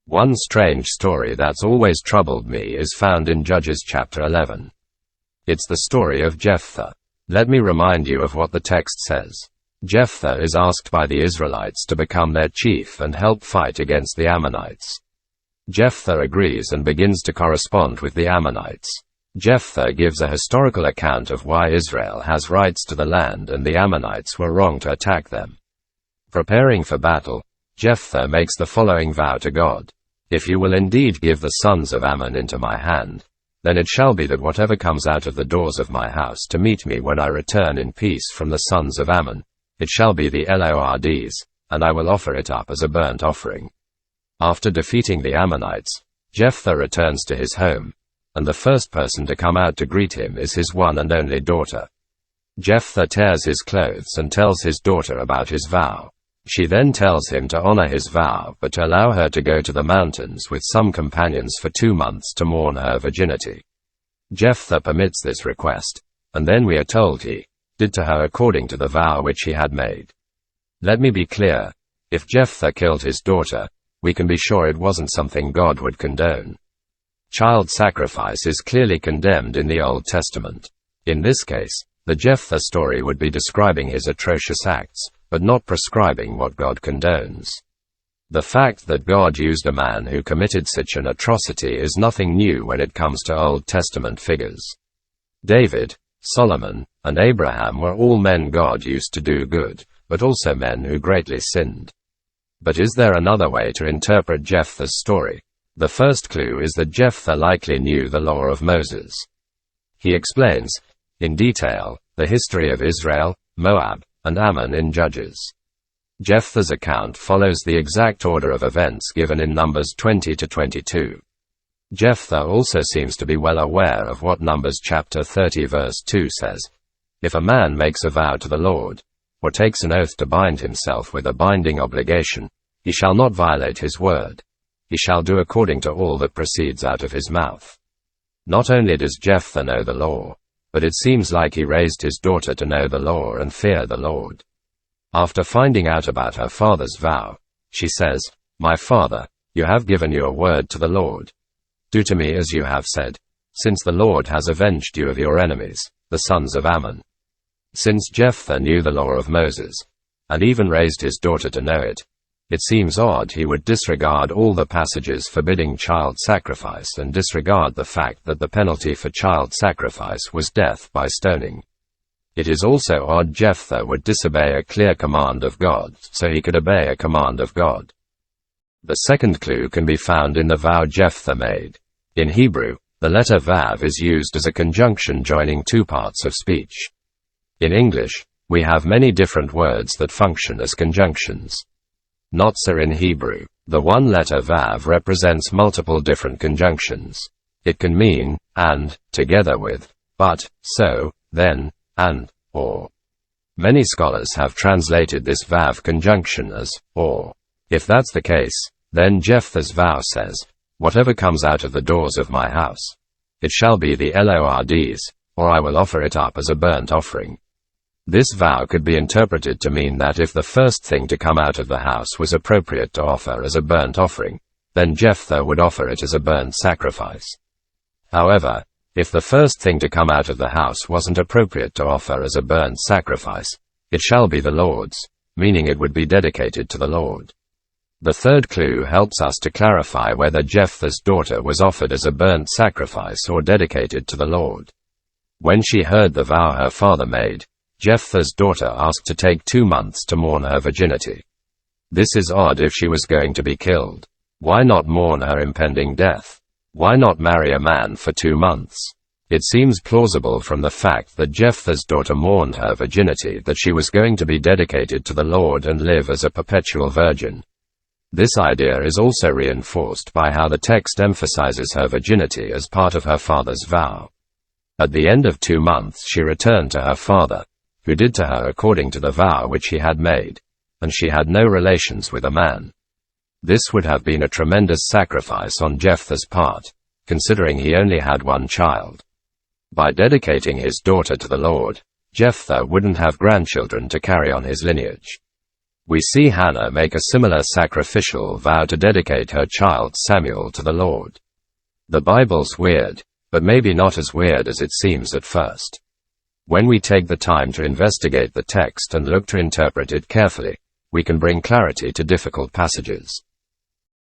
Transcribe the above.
One strange story that's always troubled me is found in Judges chapter 11. It's the story of Jephthah. Let me remind you of what the text says. Jephthah is asked by the Israelites to become their chief and help fight against the Ammonites. Jephthah agrees and begins to correspond with the Ammonites. Jephthah gives a historical account of why Israel has rights to the land and the Ammonites were wrong to attack them. Preparing for battle, Jephthah makes the following vow to God. If you will indeed give the sons of Ammon into my hand, then it shall be that whatever comes out of the doors of my house to meet me when I return in peace from the sons of Ammon, it shall be the Lords, and I will offer it up as a burnt offering. After defeating the Ammonites, Jephthah returns to his home, and the first person to come out to greet him is his one and only daughter. Jephthah tears his clothes and tells his daughter about his vow. She then tells him to honor his vow but to allow her to go to the mountains with some companions for 2 months to mourn her virginity. Jephthah permits this request, and then we are told he did to her according to the vow which he had made. Let me be clear, if Jephthah killed his daughter, we can be sure it wasn't something God would condone. Child sacrifice is clearly condemned in the Old Testament. In this case, the Jephthah story would be describing his atrocious acts, but not prescribing what God condones. The fact that God used a man who committed such an atrocity is nothing new when it comes to Old Testament figures. David, Solomon, and Abraham were all men God used to do good, but also men who greatly sinned. But is there another way to interpret Jephthah's story? The first clue is that Jephthah likely knew the law of Moses. He explains, in detail, the history of Israel, Moab, and Ammon in Judges. Jephthah's account follows the exact order of events given in Numbers 20 to 22. Jephthah also seems to be well aware of what Numbers chapter 30 verse 2 says. If a man makes a vow to the Lord, or takes an oath to bind himself with a binding obligation, he shall not violate his word. He shall do according to all that proceeds out of his mouth. Not only does Jephthah know the law, but it seems like he raised his daughter to know the law and fear the Lord. After finding out about her father's vow, she says, "My father, you have given your word to the Lord. Do to me as you have said, since the Lord has avenged you of your enemies, the sons of Ammon." Since Jephthah knew the law of Moses, and even raised his daughter to know it seems odd he would disregard all the passages forbidding child sacrifice and disregard the fact that the penalty for child sacrifice was death by stoning. It is also odd Jephthah would disobey a clear command of God so he could obey a command of God. The second clue can be found in the vow Jephthah made. In Hebrew, the letter vav is used as a conjunction joining two parts of speech. In English, we have many different words that function as conjunctions. Not so in Hebrew. The one letter vav represents multiple different conjunctions. It can mean, and, together with, but, so, then, and, or. Many scholars have translated this vav conjunction as, or. If that's the case, then Jephthah's vow says, "Whatever comes out of the doors of my house, it shall be the Lords, or I will offer it up as a burnt offering." This vow could be interpreted to mean that if the first thing to come out of the house was appropriate to offer as a burnt offering, then Jephthah would offer it as a burnt sacrifice. However, if the first thing to come out of the house wasn't appropriate to offer as a burnt sacrifice, it shall be the Lord's, meaning it would be dedicated to the Lord. The third clue helps us to clarify whether Jephthah's daughter was offered as a burnt sacrifice or dedicated to the Lord. When she heard the vow her father made, Jephthah's daughter asked to take 2 months to mourn her virginity. This is odd if she was going to be killed. Why not mourn her impending death? Why not marry a man for 2 months? It seems plausible from the fact that Jephthah's daughter mourned her virginity that she was going to be dedicated to the Lord and live as a perpetual virgin. This idea is also reinforced by how the text emphasizes her virginity as part of her father's vow. At the end of 2 months she returned to her father, who did to her according to the vow which he had made, and she had no relations with a man. This would have been a tremendous sacrifice on Jephthah's part, considering he only had one child. By dedicating his daughter to the Lord, Jephthah wouldn't have grandchildren to carry on his lineage. We see Hannah make a similar sacrificial vow to dedicate her child Samuel to the Lord. The Bible's weird, but maybe not as weird as it seems at first. When we take the time to investigate the text and look to interpret it carefully, we can bring clarity to difficult passages.